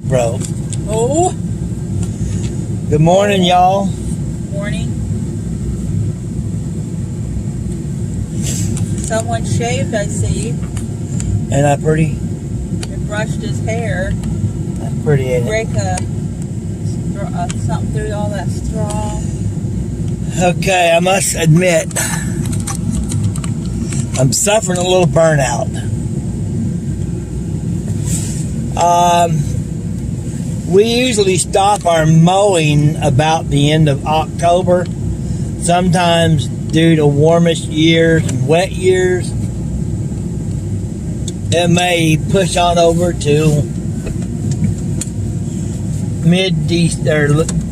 broke. Oh. Good morning, y'all. Morning. Someone shaved, I see. And I pretty. And brushed his hair. That's pretty, ain't it? Break something through all that straw. Okay, I must admit, I'm suffering a little burnout. We usually stop our mowing about the end of October. Sometimes due to warmest years and wet years, it may push on over to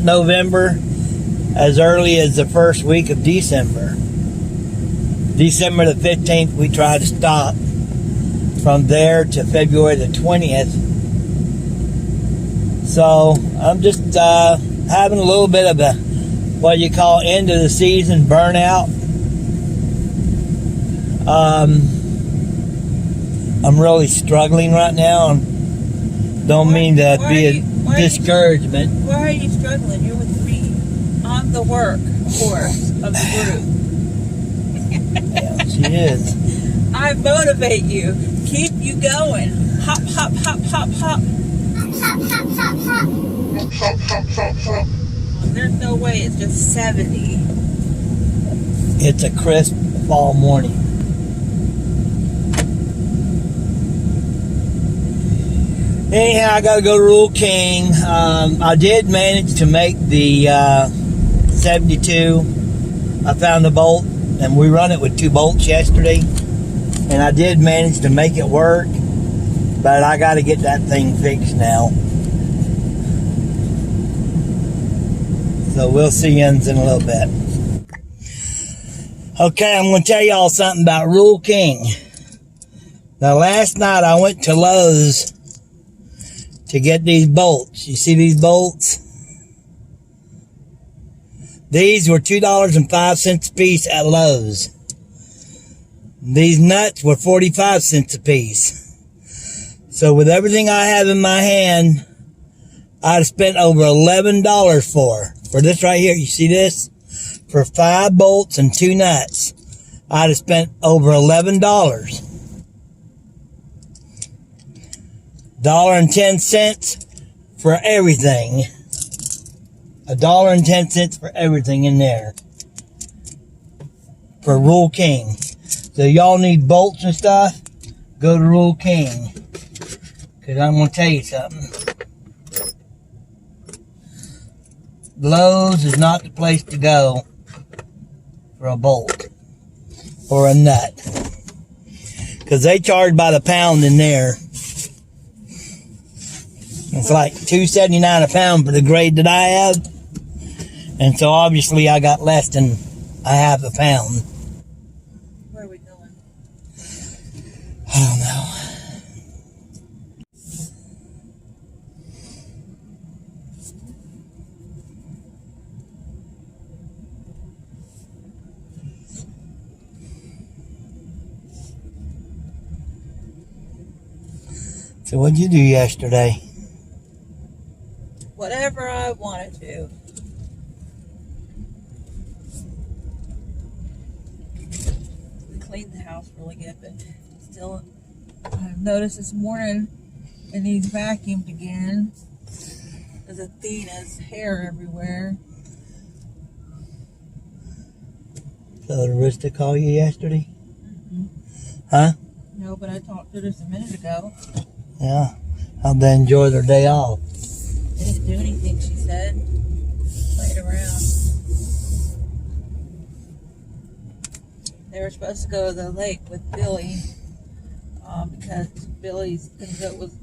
November, as early as the first week of December. December the 15th, we try to stop. From there to February the 20th. So I'm just having a little bit of a what you call end of the season burnout. I'm really struggling right now, and don't mean to be a discouragement. Why are you struggling? You're with me. I'm the workhorse of the group. Yeah, she is. I motivate you. Keep you going. Hop, hop, hop, hop, hop. There's no way it's just 70. It's a crisp fall morning. Anyhow, I gotta go to Rural King. I did manage to make the 72. I found the bolt, and we run it with 2 bolts yesterday. And I did manage to make it work, but I got to get that thing fixed now. So we'll see you in a little bit. Okay, I'm going to tell y'all something about Rural King. Now, last night I went to Lowe's to get these bolts. You see these bolts? These were $2.05 a piece at Lowe's. These nuts were 45 cents a piece. So with everything I have in my hand, I'd spent over $11 for this right here. You see this? For 5 bolts and 2 nuts, I'd have spent over $11. $1.10 for everything. $1.10 for everything in there. For Rural King. So y'all need bolts and stuff, go to Rural King. Because I'm going to tell you something. Lowe's is not the place to go for a bolt or a nut. Because they charge by the pound in there. It's like $2.79 a pound for the grade that I have. And so obviously I got less than a half a pound. I don't know. So what'd you do yesterday? Whatever I wanted to. We cleaned the house really good, but still, I've noticed this morning it needs vacuumed again. There's Athena's hair everywhere. So did Arista call you yesterday? Mm-hmm. Huh? No, but I talked to her just a minute ago. Yeah. How'd they enjoy their day off? They didn't do anything, she said. Played around. They were supposed to go to the lake with Billy. Because Billy's gonna go with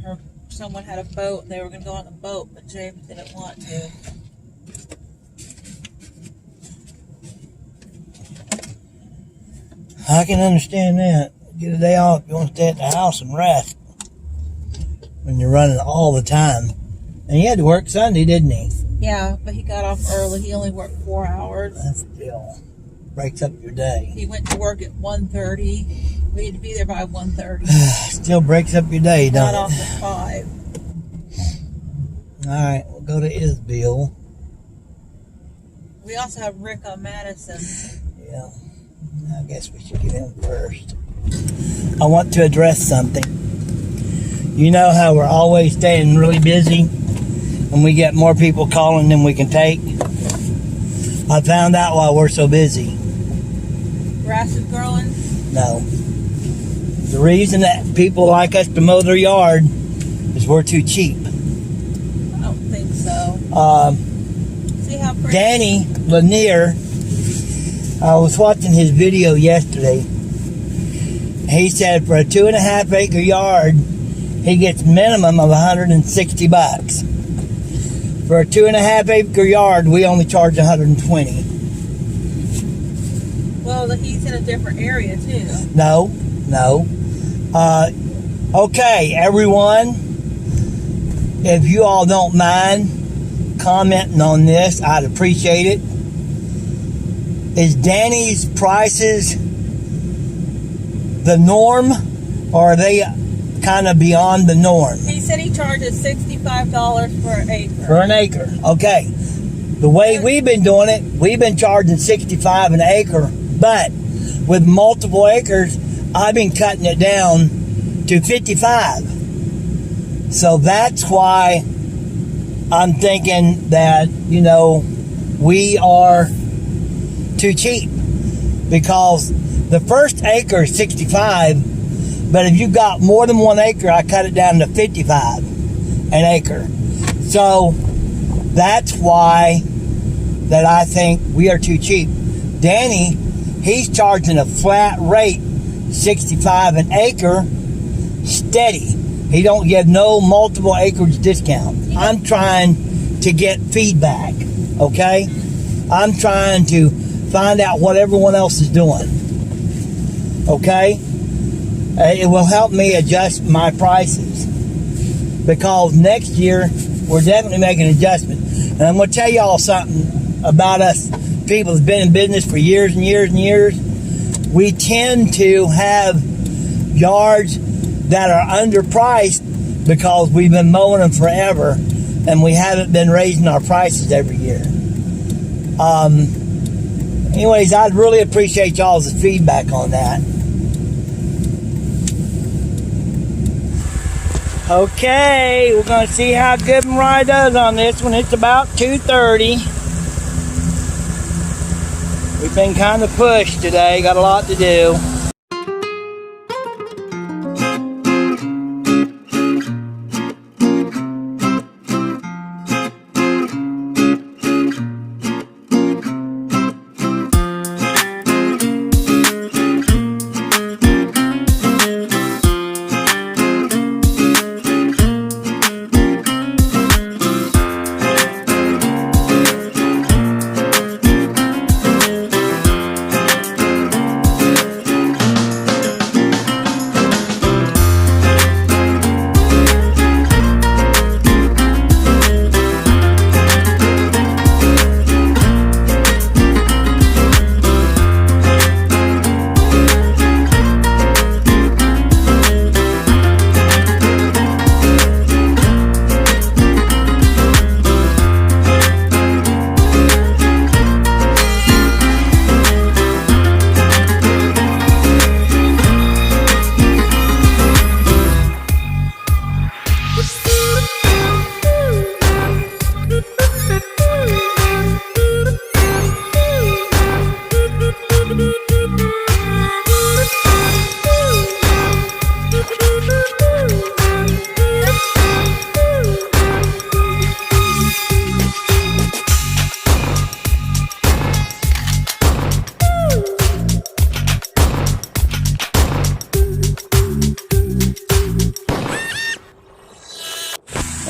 her. Someone had a boat, and they were gonna go on the boat, but James didn't want to. I can understand that. Get a day off. You want to stay at the house and rest when you're running all the time. And he had to work Sunday, didn't he? Yeah, but he got off early. He only worked 4 hours. That still breaks up your day. He went to work at 1:30. We had to be there by 1:30. Still breaks up your day, Got don't off it? at 5. Alright, we'll go to Isbill. We also have Rick on Madison. Yeah, I guess we should get him first. I want to address something. You know how we're always staying really busy and we get more people calling than we can take? I found out why we're so busy. Grass is growing? No. The reason that people like us to mow their yard is we're too cheap. I don't think so. See how pretty? Danny Lanier, I was watching his video yesterday. He said for a 2.5 acre yard, he gets minimum of $160. For a 2.5 acre yard, we only charge $120. Well, he's in a different area too. No. Okay, everyone, if you all don't mind commenting on this, I'd appreciate it. Is Danny's prices the norm, or are they kind of beyond the norm? He said he charges $65 for an acre. For an acre, okay. The way we've been doing it, we've been charging $65 an acre, but with multiple acres, I've been cutting it down to $55. So that's why I'm thinking that, we are too cheap, because the first acre is $65, but if you got more than 1 acre, I cut it down to $55 an acre. So that's why that I think we are too cheap. Danny, he's charging a flat rate, $65 an acre, steady. He don't give no multiple acreage discount. I'm trying to get feedback, okay? I'm trying to find out what everyone else is doing, okay? It will help me adjust my prices, because next year we're definitely making an adjustment. And I'm going to tell y'all something about us people who've been in business for years and years and years. We tend to have yards that are underpriced because we've been mowing them forever and we haven't been raising our prices every year. Anyways, I'd really appreciate y'all's feedback on that. Okay, we're going to see how good Mariah does on this one. It's about 2:30. We've been kind of pushed today, got a lot to do.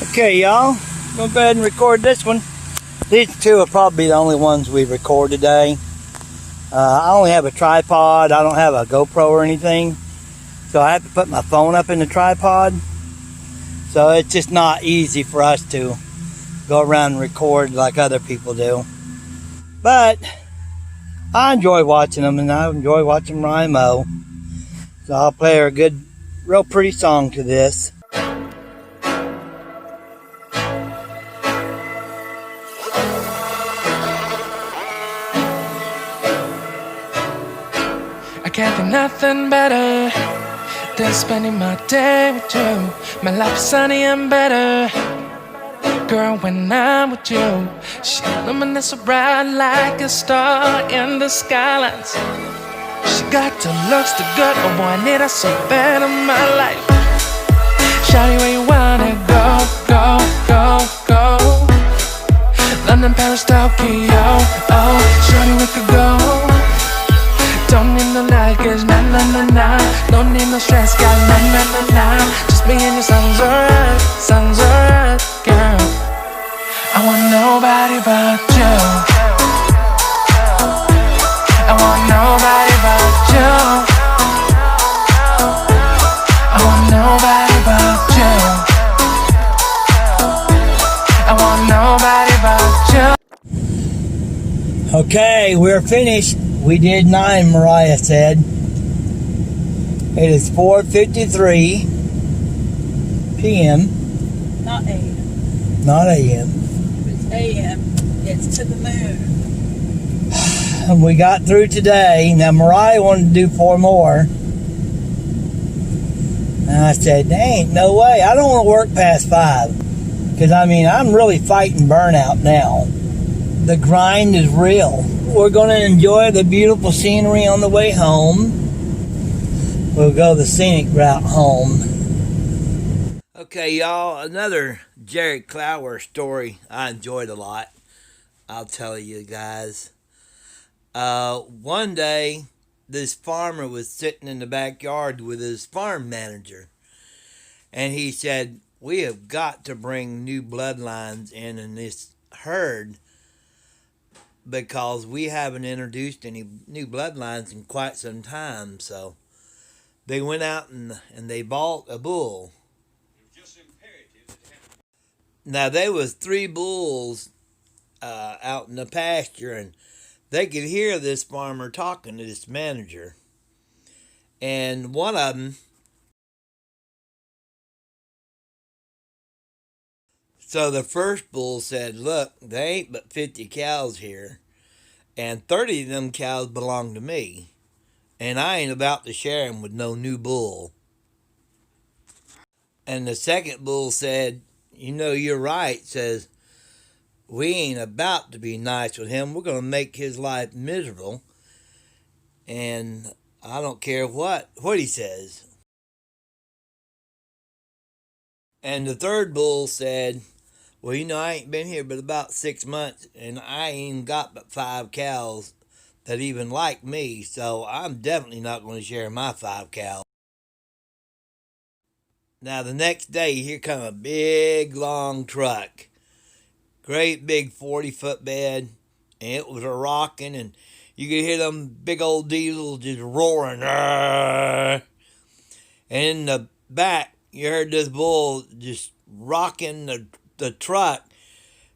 Okay, y'all, we'll go ahead and record this one. These two will probably be the only ones we record today. I only have a tripod. I don't have a GoPro or anything. So I have to put my phone up in the tripod. So it's just not easy for us to go around and record like other people do. But I enjoy watching them, and I enjoy watching Mariah mow. So I'll play her a good, real pretty song to this. nothing better than spending my day with you. My life's sunny and better, girl, when I'm with you. She illuminates so bright like a star in the skylines. She got the looks, the good, oh boy, I need her so bad in my life. Shawty, where you wanna go, go, go, go? London, Paris, Tokyo, oh, shawty, we could go. Don't need no luggage, nah, nah, nah, nah. Don't need no stress, got nah, nah, nah, nah. Just me and you, sounds alright, girl. I want nobody but you. I want nobody but you. I want nobody but you. I want nobody but you. Okay, we're finished. We did 9, Mariah said. It is 4:53 p.m. Not a.m. Not a.m. If it's a.m., it's to the moon. And we got through today. Now, Mariah wanted to do 4 more. And I said, there ain't no way. I don't want to work past 5. Because, I mean, I'm really fighting burnout now. The grind is real. We're going to enjoy the beautiful scenery on the way home. We'll go the scenic route home. Okay, y'all, another Jerry Clower story I enjoyed a lot. I'll tell you guys. One day, this farmer was sitting in the backyard with his farm manager. And he said, we have got to bring new bloodlines in this herd, because we haven't introduced any new bloodlines in quite some time. So they went out and they bought a bull. Now there was 3 bulls out in the pasture, and they could hear this farmer talking to this manager. And one of them, so the first bull said, look, there ain't but 50 cows here, and 30 of them cows belong to me, and I ain't about to share them with no new bull. And the second bull said, you know, you're right, says, we ain't about to be nice with him. We're going to make his life miserable, and I don't care what he says. And the third bull said, well, you know, I ain't been here but about 6 months, and I ain't got but 5 cows that even like me, so I'm definitely not going to share my 5 cows. Now, the next day, here come a big, long truck. Great big 40-foot bed, and it was a-rocking, and you could hear them big old diesels just roaring. And in the back, you heard this bull just rocking the truck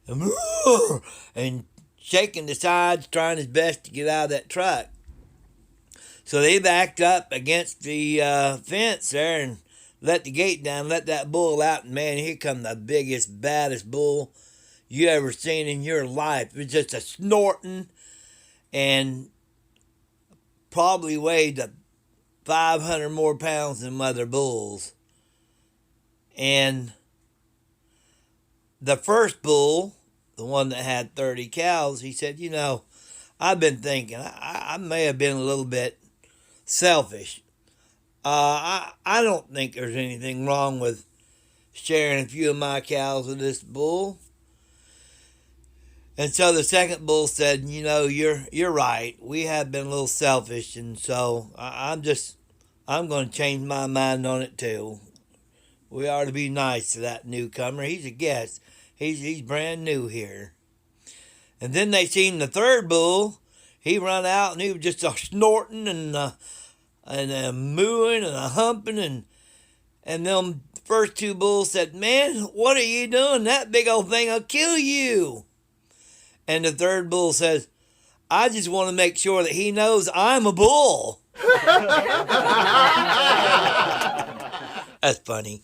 and shaking the sides, trying his best to get out of that truck. So they backed up against the fence there and let the gate down, let that bull out, and man, here come the biggest, baddest bull you ever seen in your life. It was just a snorting, and probably weighed 500 more pounds than mother bulls. And the first bull, the one that had 30 cows, he said, you know, I've been thinking, I may have been a little bit selfish. I don't think there's anything wrong with sharing a few of my cows with this bull. And so the second bull said, you know, you're right. We have been a little selfish, and so I'm going to change my mind on it too. We ought to be nice to that newcomer. He's a guest. He's brand new here. And then they seen the third bull. He run out and he was just a snorting and a mooing and a humping, and them first 2 bulls said, man, what are you doing? That big old thing will kill you. And the third bull says, I just want to make sure that he knows I'm a bull. That's funny.